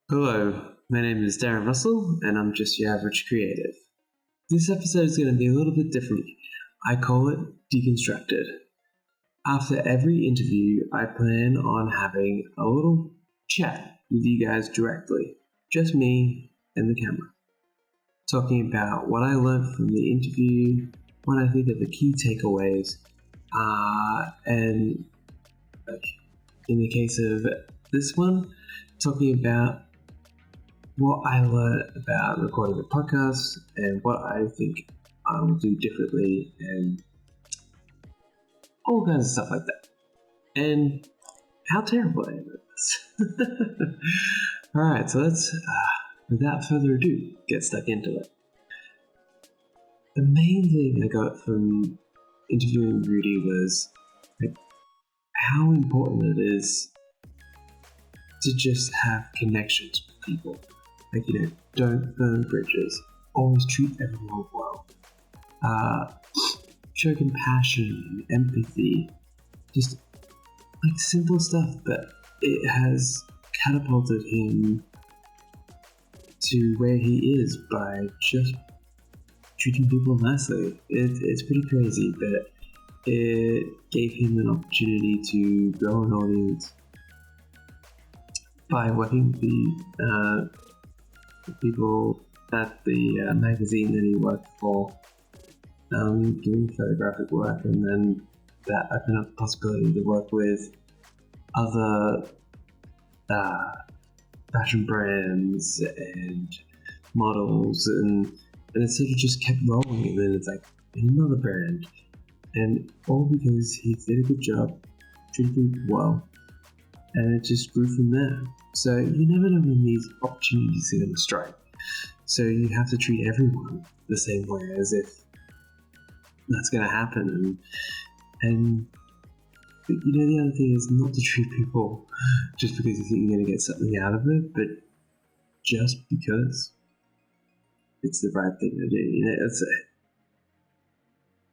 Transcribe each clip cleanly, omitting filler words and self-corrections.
Hello, my name is Darren Russell, and I'm just your average creative. This episode is going to be a little bit different. I call it deconstructed. After every interview, I plan on having a little chat with you guys directly, just me and the camera, talking about what I learned from the interview, what I think are the key takeaways, and like in the case of this one, talking about what I learned about recording a podcast and what I think I will do differently and all kinds of stuff like that. And how terrible I am at this. Alright, so let's, without further ado, get stuck into it. The main thing I got from interviewing Rudy was like, how important it is to just have connections with people. Like, don't burn bridges. Always treat everyone well. Show compassion and empathy. Just like simple stuff, but it has catapulted him to where he is by just treating people nicely. It's pretty crazy, but it gave him an opportunity to grow an audience by working with the people at the magazine that he worked for, doing photographic work, and then that opened up the possibility to work with other fashion brands and models, and it sort of just kept rolling, and then it's like another brand, and all because he did a good job, treated people well, and it just grew from there. So you never know when these opportunities are going to strike. So you have to treat everyone the same way as if that's going to happen. And the other thing is not to treat people just because you think you're going to get something out of it, but just because it's the right thing to do.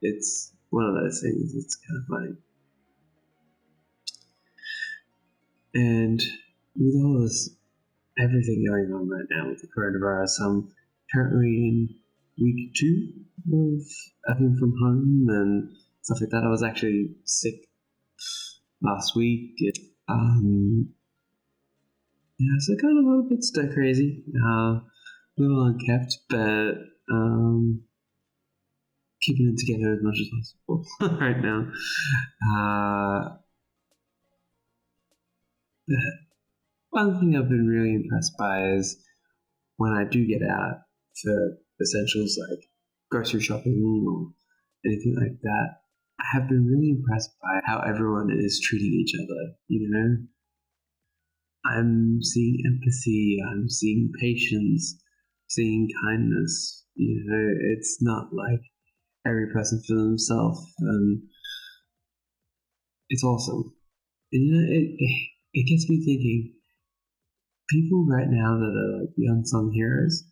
It's one of those things. It's kind of funny. And with all this, everything going on right now with the coronavirus, I'm currently in week 2 of working from home and stuff like that. I was actually sick last week. So kind of a little bit stir crazy, a little unkept, but keeping it together as much as possible right now. One thing I've been really impressed by is when I do get out for essentials like grocery shopping or anything like that, I have been really impressed by how everyone is treating each other, I'm seeing empathy, I'm seeing patience, seeing kindness, it's not like every person for themselves, and it's awesome. And it gets me thinking, people right now that are like the unsung heroes,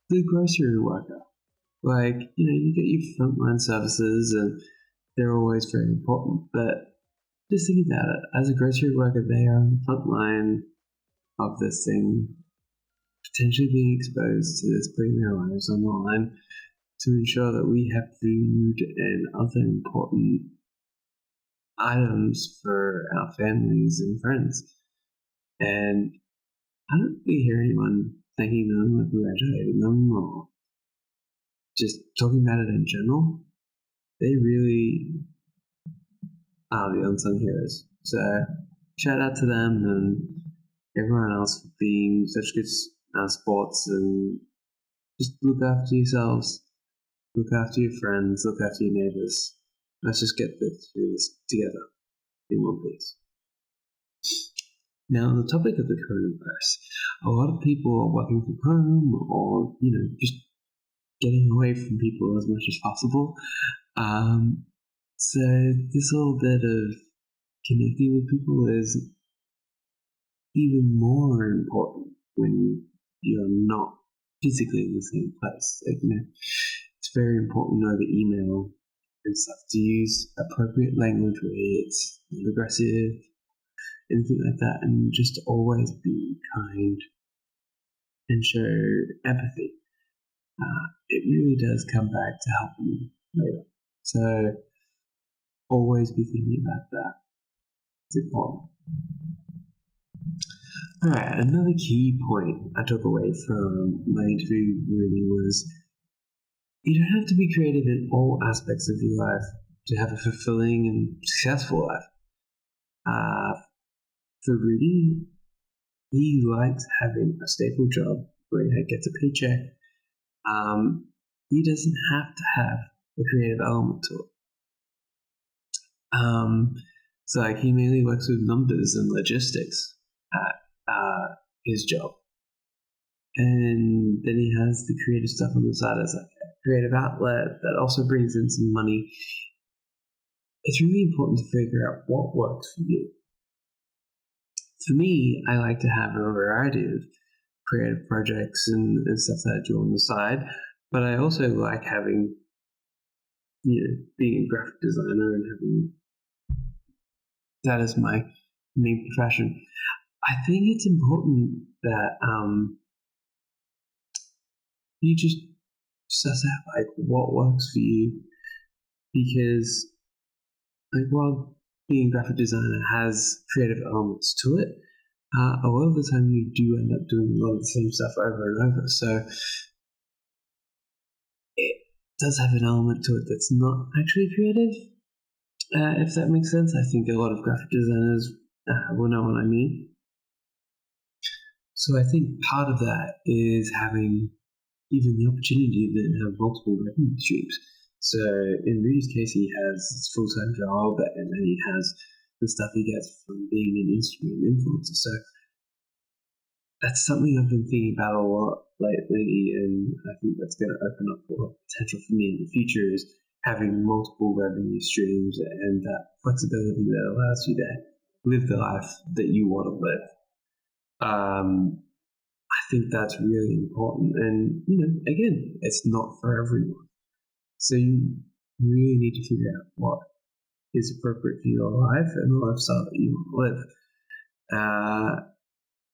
the grocery worker. Like, you get your frontline services and they're always very important, but just think about it. As a grocery worker, they are on the front line of this thing, potentially being exposed to this, putting their lives on the line to ensure that we have food and other important items for our families and friends. And I don't really hear anyone thanking them or congratulating them or just talking about it in general. They really are the unsung heroes. So shout out to them and everyone else for being such good sports, and just look after yourselves, look after your friends, look after your neighbors. Let's just get through this together in one piece. Now, on the topic of the coronavirus, a lot of people are working from home or, just getting away from people as much as possible. So this little bit of connecting with people is even more important when you're not physically in the same place. It's very important over email and stuff to use appropriate language where it's not aggressive, anything like that, and just always be kind and show empathy, it really does come back to help you later. So always be thinking about that. It's important. Alright, another key point I took away from my interview really was you don't have to be creative in all aspects of your life to have a fulfilling and successful life. For Rudy, he likes having a stable job where he gets a paycheck. He doesn't have to have a creative element to it. So like he mainly works with numbers and logistics at his job. And then he has the creative stuff on the side as like a creative outlet that also brings in some money. It's really important to figure out what works for you. For me, I like to have a variety of creative projects and stuff that I do on the side, but I also like having, being a graphic designer and having that as my main profession. I think it's important that you just suss out like what works for you, because like while being a graphic designer has creative elements to it, a lot of the time you do end up doing a lot of the same stuff over and over. So it does have an element to it that's not actually creative, if that makes sense. I think a lot of graphic designers will know what I mean. So I think part of that is having even the opportunity to then have multiple revenue streams. So in Rudy's case, he has his full-time job, and then he has the stuff he gets from being an Instagram influencer. So that's something I've been thinking about a lot lately, and I think that's going to open up a lot of potential for me in the future, is having multiple revenue streams and that flexibility that allows you to live the life that you want to live. I think that's really important, and again, it's not for everyone. So you really need to figure out what is appropriate for your life and the lifestyle that you want to live.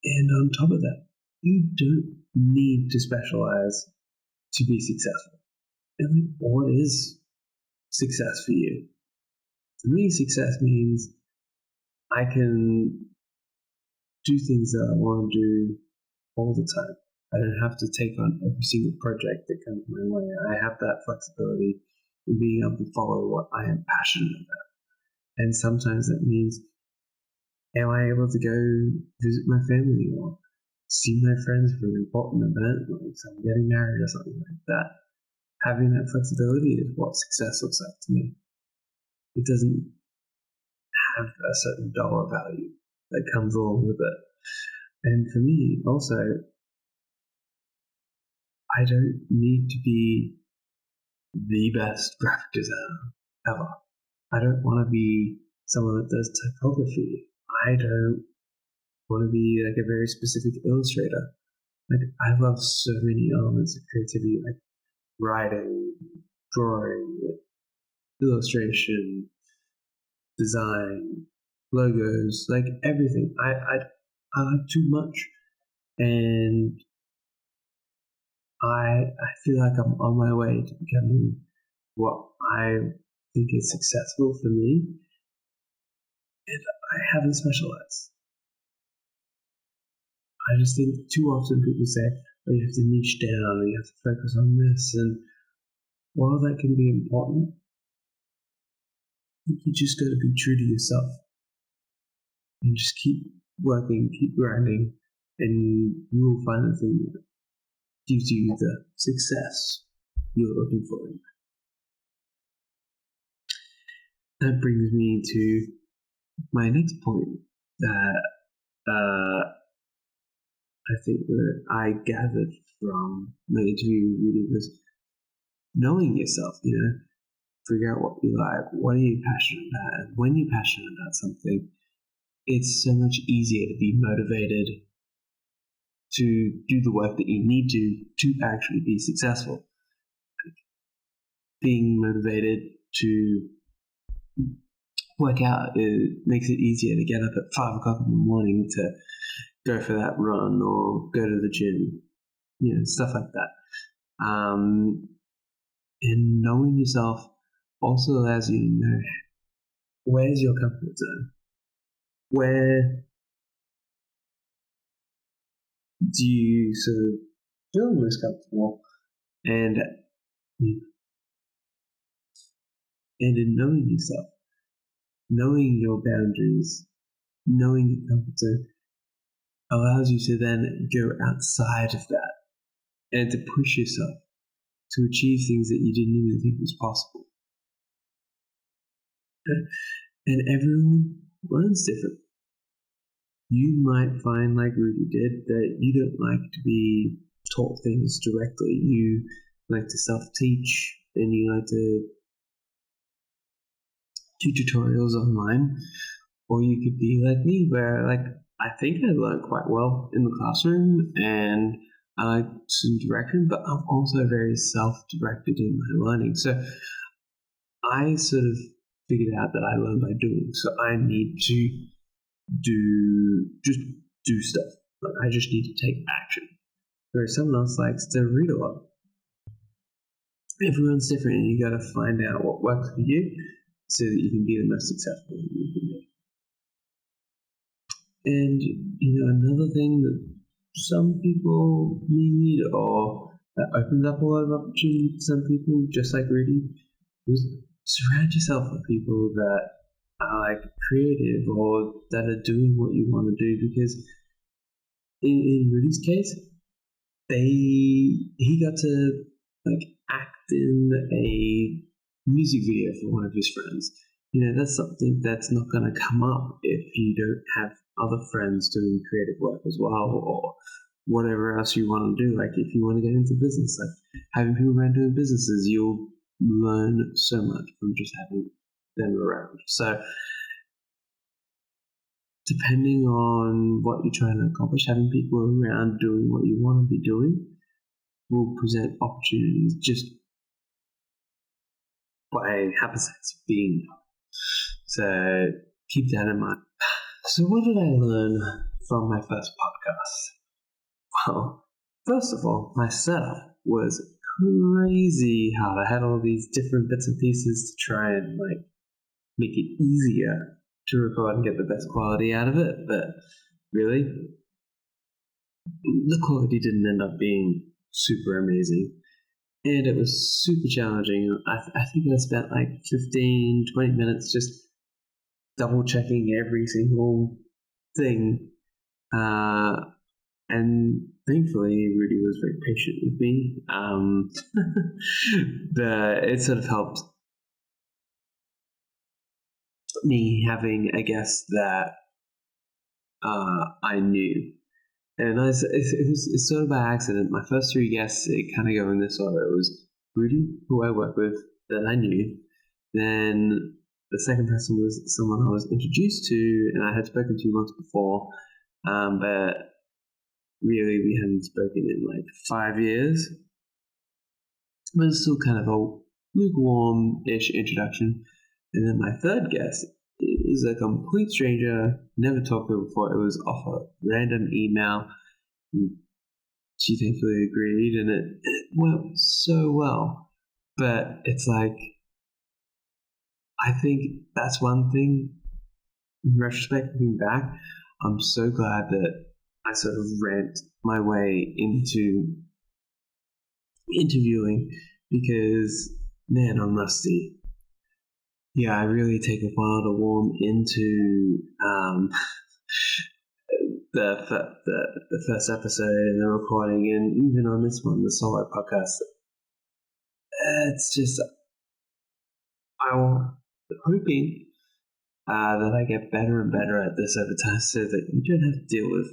And on top of that, you don't need to specialize to be successful. And what is success for you? For me, success means I can do things that I want to do all the time. I don't have to take on every single project that comes my way. I have that flexibility in being able to follow what I am passionate about. And sometimes that means, am I able to go visit my family or see my friends for an important event, like I'm getting married or something like that? Having that flexibility is what success looks like to me. It doesn't have a certain dollar value that comes along with it. And for me, also, I don't need to be the best graphic designer ever. I don't want to be someone that does typography. I don't want to be like a very specific illustrator. Like, I love so many elements of creativity, like writing, drawing, illustration, design, logos, like everything. I like too much, and I feel like I'm on my way to becoming what I think is successful for me, and I haven't specialized. I just think too often people say, oh, you have to niche down, or you have to focus on this, and while that can be important, you just got to be true to yourself and just keep working, keep grinding, and you will find the thing that gives you the success you're looking for. That brings me to my next point that I think that I gathered from my interview with Rudy was knowing yourself, figure out what you like, what are you passionate about, and when you're passionate about something, it's so much easier to be motivated to do the work that you need to actually be successful. Being motivated to work out, it makes it easier to get up at 5 o'clock in the morning to go for that run or go to the gym. stuff like that. And knowing yourself also allows you to know where's your comfort zone, where do you sort of feel most comfortable, and in knowing yourself, knowing your boundaries, knowing your comfort zone allows you to then go outside of that and to push yourself to achieve things that you didn't even think was possible. And everyone learns different. You might find, like Rudy did, that you don't like to be taught things directly. You like to self-teach, and you like to do tutorials online. Or you could be like me, where I think I learned quite well in the classroom, and I like some direction, but I'm also very self-directed in my learning. So I sort of figured out that I learn by doing. So I need to do stuff. I just need to take action. Whereas someone else likes to read a lot. Everyone's different, and you got to find out what works for you so that you can be the most successful you can be. And another thing that some people need, or that opens up a lot of opportunity to some people, just like Rudy, was surround yourself with people that are creative or that are doing what you want to do. Because in Rudy's case, he got to act in a music video for one of his friends. That's something that's not going to come up if you don't have other friends doing creative work as well, or whatever else you want to do. If you want to get into business, having people around doing businesses, you'll learn so much from just having them around. So depending on what you're trying to accomplish, having people around doing what you want to be doing will present opportunities just by happenstance of being there. So keep that in mind. So what did I learn from my first podcast? Well, first of all, my setup was crazy hard. I had all these different bits and pieces to try and make it easier to record and get the best quality out of it, but really, the quality didn't end up being super amazing. And it was super challenging. I think I spent 15, 20 minutes just double checking every single thing. And thankfully, Rudy was very patient with me. It sort of helped me having a guest that I knew. And it's sort of by accident. My first three guests, it kind of go in this order. It was Rudy, who I worked with, that I knew. Then the second person was someone I was introduced to and I had spoken to once before. But really, we hadn't spoken in 5 years. But it's still kind of a lukewarm-ish introduction. And then my third guest is a complete stranger, never talked to her before. It was off a random email. She thankfully agreed, and it went so well. But it's I think that's one thing, in retrospect, looking back, I'm so glad that I sort of ran my way into interviewing, because, man, I'm rusty. Yeah, I really take a while to warm into the first episode and the recording, and even on this one, the solo podcast. It's just I'm hoping that I get better and better at this over time, so that you don't have to deal with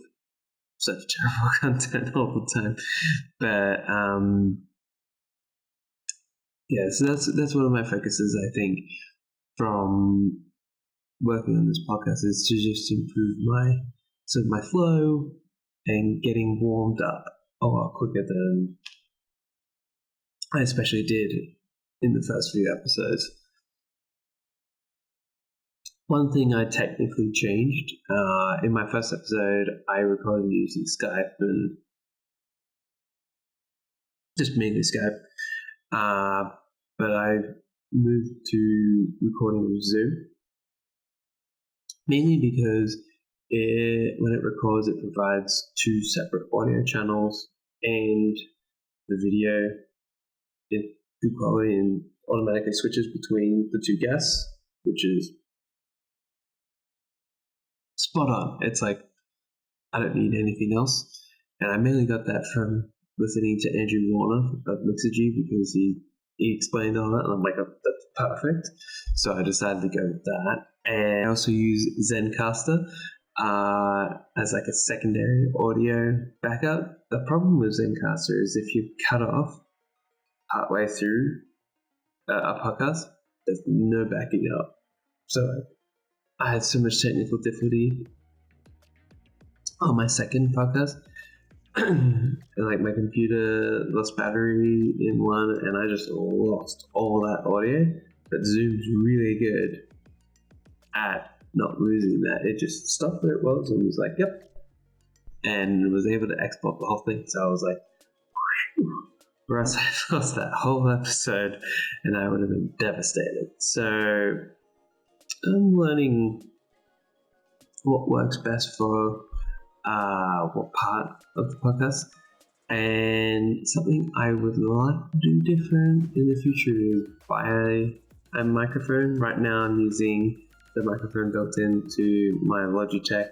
such terrible content all the time. But yeah, so that's one of my focuses, I think, from working on this podcast, is to just improve my flow and getting warmed up a lot quicker than I especially did in the first few episodes. One thing I technically changed in my first episode, I recorded using Skype, and just mainly Skype. But I've moved to recording with Zoom, mainly because when it records, it provides two separate audio channels and the video in good quality and automatically switches between the two guests, which is spot on. It's like, I don't need anything else. And I mainly got that from listening to Andrew Warner of Mixergy, because he explained all that, and I'm like, oh, that's perfect. So I decided to go with that. And I also use Zencaster as like a secondary audio backup. The problem with Zencaster is if you cut off partway through a podcast, there's no backing up. So I had so much technical difficulty on my second podcast. And like my computer lost battery in one, and I just lost all that audio. But Zoom's really good at not losing that. It just stopped where it was and was like, yep, and was able to export the whole thing. So I was like, whew. Whereas I lost that whole episode and I would have been devastated. So I'm learning what works best for what part of the podcast. And something I would like to do different in the future is buy a microphone. Right now I'm using the microphone built into my Logitech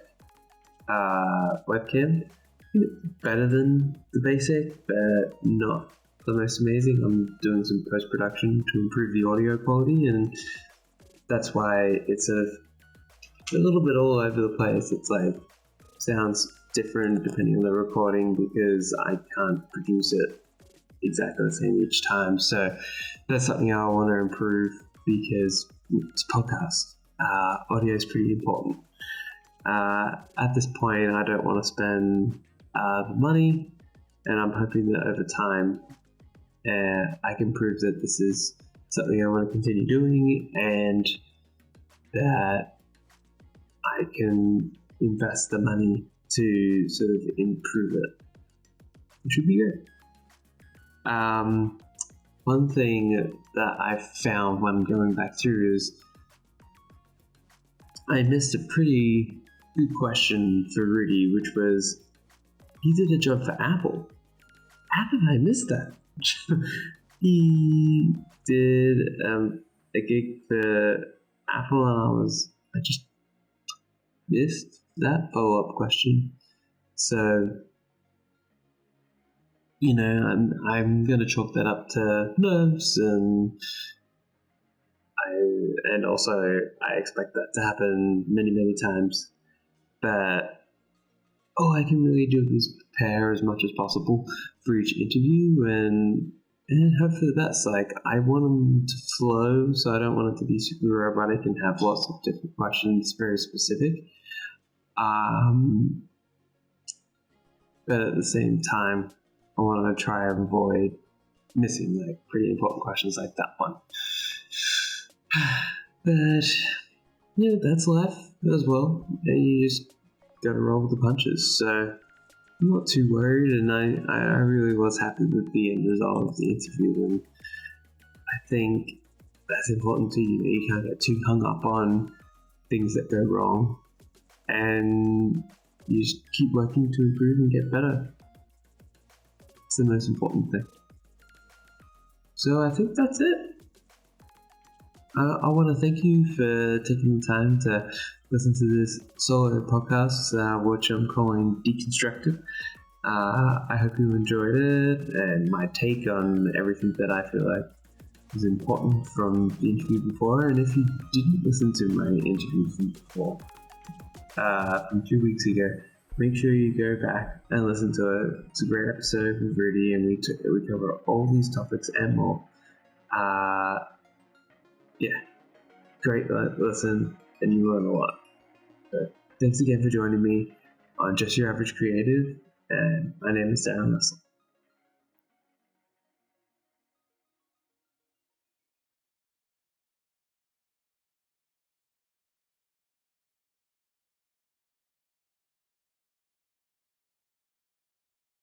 webcam. It's better than the basic, but not the most amazing. I'm doing some post-production to improve the audio quality, and that's why it's a little bit all over the place. It's like sounds different depending on the recording, because I can't produce it exactly the same each time. So that's something I want to improve, because it's a podcast. Audio is pretty important. At this point, I don't want to spend the money, and I'm hoping that over time I can prove that this is something I want to continue doing, and that I can invest the money to sort of improve it, which would be good. One thing that I found when going back through is I missed a pretty good question for Rudy, which was, he did a job for Apple. How did I miss that? He did a gig for Apple, and I just missed that follow-up question. So, you know, I'm going to chalk that up to nerves, and also I expect that to happen many, many times. But all I can really do is prepare as much as possible for each interview, and hope for the best. Like, I want them to flow, so I don't want it to be super robotic and have lots of different questions, very specific. But at the same time, I want to try and avoid missing like pretty important questions like that one. But yeah, that's life as well, and you just gotta roll with the punches. So I'm not too worried, and I really was happy with the end result of the interview, and I think that's important too. You can't get too hung up on things that go wrong, and you just keep working to improve and get better. It's the most important thing. So I think that's it. I want to thank you for taking the time to listen to this solo podcast, which I'm calling Deconstructed. I hope you enjoyed it, and my take on everything that I feel like is important from the interview before. And if you didn't listen to my interview from before, from 2 weeks ago, make sure you go back and listen to it. It's a great episode with Rudy, and we cover all these topics and more. Yeah, great listen, and you learn a lot. So thanks again for joining me on Just Your Average Creative, and my name is Darren Russell.